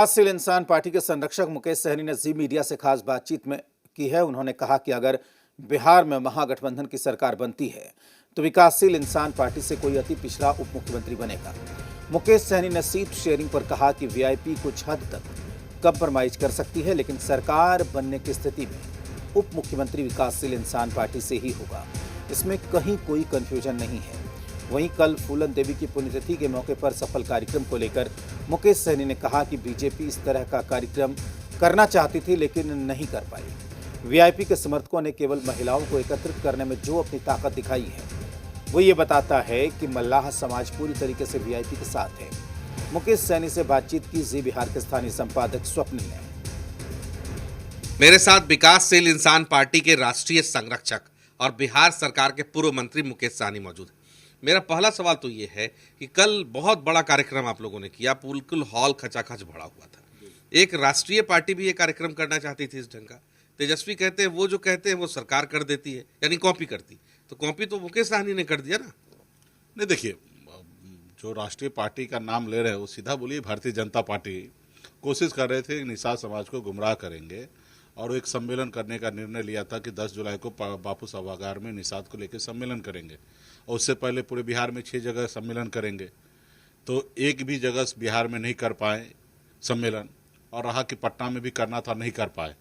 विकासशील इंसान पार्टी के संरक्षक मुकेश सहनी ने जी मीडिया से खास बातचीत में की है। उन्होंने कहा कि अगर बिहार में महागठबंधन की सरकार बनती है तो विकासशील इंसान पार्टी से कोई अति पिछड़ा उप मुख्यमंत्री बनेगा। मुकेश सहनी ने सीट शेयरिंग पर कहा कि वीआईपी कुछ हद तक कंप्रोमाइज कर सकती है, लेकिन सरकार बनने की स्थिति में उप मुख्यमंत्री विकासशील इंसान पार्टी से ही होगा। इसमें कहीं कोई कंफ्यूजन नहीं है। वहीं कल फूलन देवी की पुण्यतिथि के मौके पर सफल कार्यक्रम को लेकर मुकेश सहनी ने कहा कि बीजेपी इस तरह का कार्यक्रम करना चाहती थी लेकिन नहीं कर पाई। वीआईपी के समर्थकों ने केवल महिलाओं को एकत्रित करने में जो अपनी ताकत दिखाई है वो ये बताता है कि मल्लाह समाज पूरी तरीके से वीआईपी के साथ है। मुकेश सहनी से बातचीत की जी बिहार के स्थानीय संपादक स्वप्निल ने। मेरे साथ विकासशील इंसान पार्टी के राष्ट्रीय संरक्षक और बिहार सरकार के पूर्व मंत्री मुकेश सहनी मौजूद है। मेरा पहला सवाल तो ये है कि कल बहुत बड़ा कार्यक्रम आप लोगों ने किया, बिल्कुल हॉल खचाखच भरा हुआ था। एक राष्ट्रीय पार्टी भी ये कार्यक्रम करना चाहती थी इस ढंग का। तेजस्वी कहते हैं वो जो कहते हैं वो सरकार कर देती है, यानी कॉपी करती। तो कॉपी तो मुकेश सहनी ने कर दिया ना। नहीं, देखिए, जो राष्ट्रीय पार्टी का नाम ले रहे हैं वो सीधा बोलिए भारतीय जनता पार्टी कोशिश कर रहे थे कि निषाद समाज को गुमराह करेंगे और एक सम्मेलन करने का निर्णय लिया था कि 10 जुलाई को बापू सभागार में निषाद को लेकर सम्मेलन करेंगे और उससे पहले पूरे बिहार में 6 जगह सम्मेलन करेंगे। तो एक भी जगह बिहार में नहीं कर पाए सम्मेलन, और रहा कि पटना में भी करना था, नहीं कर पाए।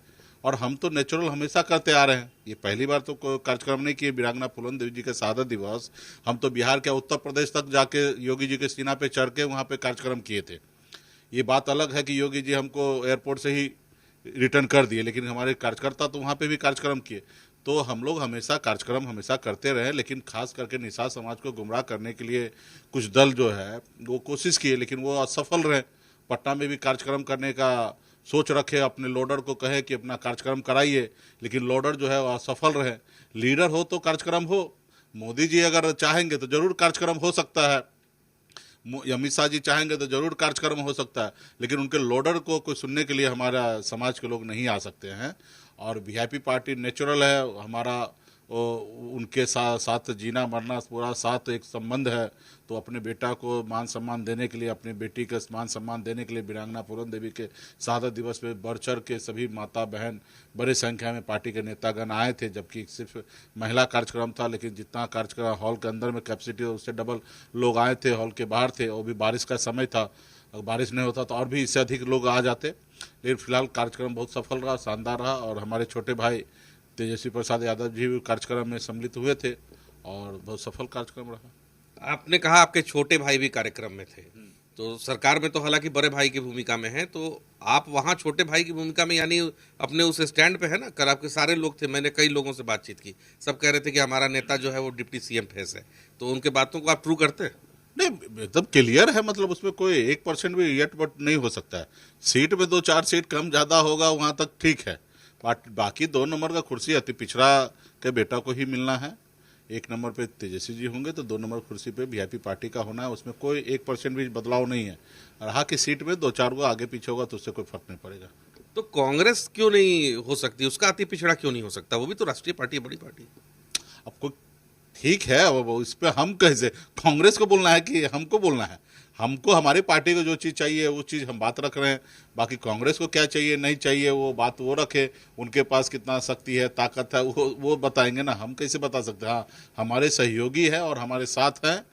और हम तो नेचुरल हमेशा करते आ रहे हैं, ये पहली बार तो कोई कार्यक्रम नहीं किए। वीरांगना फूलन देवी जी के शहादत दिवस हम तो बिहार के उत्तर प्रदेश तक जाके योगी जी के सीना पे चढ़ के वहाँ पे कार्यक्रम किए थे। ये बात अलग है कि योगी जी हमको एयरपोर्ट से ही रिटर्न कर दिए, लेकिन हमारे कार्यकर्ता तो वहाँ पे भी कार्यक्रम किए। तो हम लोग हमेशा कार्यक्रम हमेशा करते रहे, लेकिन खास करके निषाद समाज को गुमराह करने के लिए कुछ दल जो है वो कोशिश किए, लेकिन वो असफल रहे। पटना में भी कार्यक्रम करने का सोच रखे, अपने लोडर को कहे कि अपना कार्यक्रम कराइए, लेकिन लोडर जो है वो असफल रहे। लीडर हो तो कार्यक्रम हो। मोदी जी अगर चाहेंगे तो जरूर कार्यक्रम हो सकता है, अमित शाह जी चाहेंगे तो जरूर कार्यक्रम हो सकता है, लेकिन उनके लोडर को कोई सुनने के लिए हमारा समाज के लोग नहीं आ सकते हैं। और वीआईपी पार्टी नेचुरल है, हमारा उनके साथ जीना मरना पूरा साथ एक संबंध है। तो अपने बेटा को मान सम्मान देने के लिए, अपनी बेटी के मान सम्मान देने के लिए वीरांगना फूलन देवी के शहादत दिवस पे बढ़ चढ़ के सभी माता बहन बड़ी संख्या में पार्टी के नेतागण आए थे, जबकि सिर्फ महिला कार्यक्रम था। लेकिन जितना कार्यक्रम हॉल के अंदर में कैपेसिटी उससे डबल लोग आए थे, हॉल के बाहर थे, और भी बारिश का समय था। अगर बारिश नहीं होता तो और भी इससे अधिक लोग आ जाते। लेकिन फिलहाल कार्यक्रम बहुत सफल रहा, शानदार रहा। और हमारे छोटे भाई तेजस्वी प्रसाद यादव जी भी कार्यक्रम में सम्मिलित हुए थे और बहुत सफल कार्यक्रम रहा। आपने कहा आपके छोटे भाई भी कार्यक्रम में थे, तो सरकार में तो हालांकि बड़े भाई की भूमिका में है, तो आप वहाँ छोटे भाई की भूमिका में यानी अपने उस स्टैंड पे है ना। कल आपके सारे लोग थे, मैंने कई लोगों से बातचीत की, सब कह रहे थे कि हमारा नेता जो है वो डिप्टी सीएम फेस है। तो उनके बातों को आप ट्रू करते हैं? नहीं, एकदम क्लियर है, मतलब उसमें कोई 1% भी यट बट नहीं हो सकता है। सीट में 2-4 सीट कम ज्यादा होगा, वहां तक ठीक है। बाकी 2 नंबर का कुर्सी अति पिछड़ा के बेटा को ही मिलना है। 1 नंबर पे तेजस्वी जी होंगे तो 2 नंबर कुर्सी पे वीआईपी पार्टी का होना है। उसमें कोई 1% भी बदलाव नहीं है। रहा कि सीट में 2-4 को आगे पीछे होगा तो उससे कोई फर्क नहीं पड़ेगा। तो कांग्रेस क्यों नहीं हो सकती, उसका अति पिछड़ा क्यों नहीं हो सकता? वो भी तो राष्ट्रीय पार्टी है, बड़ी पार्टी। अब कोई ठीक है, अब इस पे हम कैसे कांग्रेस को बोलना है कि हमको बोलना है? हमको हमारी पार्टी को जो चीज़ चाहिए वो चीज़ हम बात रख रहे हैं। बाकी कांग्रेस को क्या चाहिए नहीं चाहिए वो बात वो रखे। उनके पास कितना शक्ति है, ताकत है, वो बताएंगे ना, हम कैसे बता सकते हैं? हाँ, हमारे सहयोगी है और हमारे साथ हैं,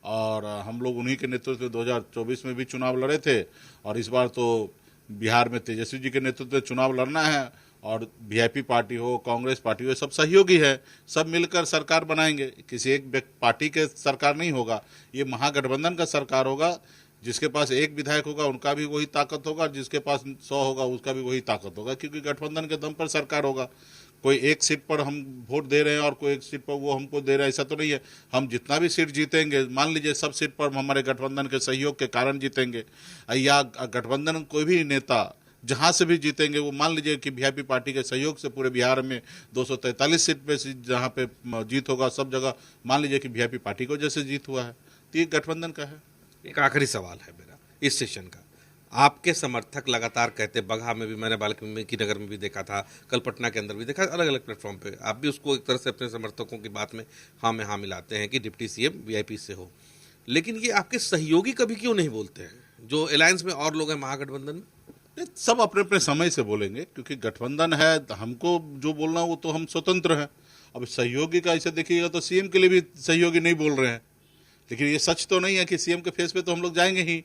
और हम लोग उन्हीं के नेतृत्व में 2024 में भी चुनाव लड़े थे, और इस बार तो बिहार में तेजस्वी जी के नेतृत्व में चुनाव लड़ना है। और वीआईपी पार्टी हो, कांग्रेस पार्टी हो, सब सहयोगी है, सब मिलकर सरकार बनाएंगे। किसी एक पार्टी के सरकार नहीं होगा, ये महागठबंधन का सरकार होगा। जिसके पास एक विधायक होगा उनका भी वही ताकत होगा, जिसके पास 100 होगा उसका भी वही ताकत होगा, क्योंकि गठबंधन के दम पर सरकार होगा। कोई एक सीट पर हम वोट दे रहे हैं और कोई एक सीट पर वो हमको दे रहे हैं, ऐसा तो नहीं है। हम जितना भी सीट जीतेंगे, मान लीजिए सब सीट पर हमारे गठबंधन के सहयोग के कारण जीतेंगे, या गठबंधन कोई भी नेता जहां से भी जीतेंगे, वो मान लीजिए कि वीआईपी पार्टी के सहयोग से पूरे बिहार में 243 सीट पे जहां पे जीत होगा, सब जगह मान लीजिए कि वीआईपी पार्टी को जैसे जीत हुआ है, तो ये गठबंधन का है। एक आखिरी सवाल है मेरा इस सेशन का। आपके समर्थक लगातार कहते, बगहा में भी मैंने वाल्मीकि नगर में भी देखा था, कल पटना के अंदर भी देखा, अलग अलग प्लेटफॉर्म पे आप भी उसको एक तरह से अपने समर्थकों की बात में हाँ में हाँ मिलाते हैं कि डिप्टी सीएम वीआईपी से हो। लेकिन ये आपके सहयोगी कभी क्यों नहीं बोलते हैं, जो अलायंस में और लोग हैं महागठबंधन में? ये सब अपने अपने समय से बोलेंगे, क्योंकि गठबंधन है, हमको जो बोलना वो तो हम स्वतंत्र हैं। अब सहयोगी का ऐसे देखिएगा तो सीएम के लिए भी सहयोगी नहीं बोल रहे हैं, लेकिन ये सच तो नहीं है कि सीएम के फेस पे तो हम लोग जाएंगे ही।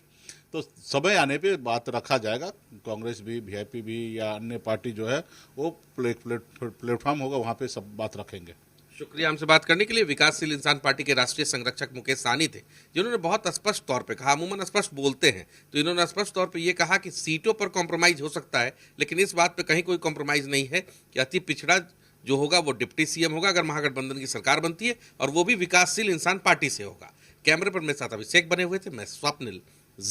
तो समय आने पे बात रखा जाएगा। कांग्रेस भी, वीआईपी भी या अन्य पार्टी जो है वो प्लेटफॉर्म होगा, वहाँ पे सब बात रखेंगे। शुक्रिया हमसे बात करने के लिए। विकासशील इंसान पार्टी के राष्ट्रीय संरक्षक मुकेश सहनी थे, जिन्होंने बहुत स्पष्ट तौर पे कहा, अमूमन स्पष्ट बोलते हैं, तो इन्होंने स्पष्ट तौर पे ये कहा कि सीटों पर कॉम्प्रोमाइज हो सकता है, लेकिन इस बात पे कहीं कोई कॉम्प्रोमाइज नहीं है कि अति पिछड़ा जो होगा वो डिप्टी सीएम होगा अगर महागठबंधन की सरकार बनती है, और वो भी विकासशील इंसान पार्टी से होगा। कैमरे पर मेरे साथ अभिषेक बने हुए थे, मैं स्वप्निल।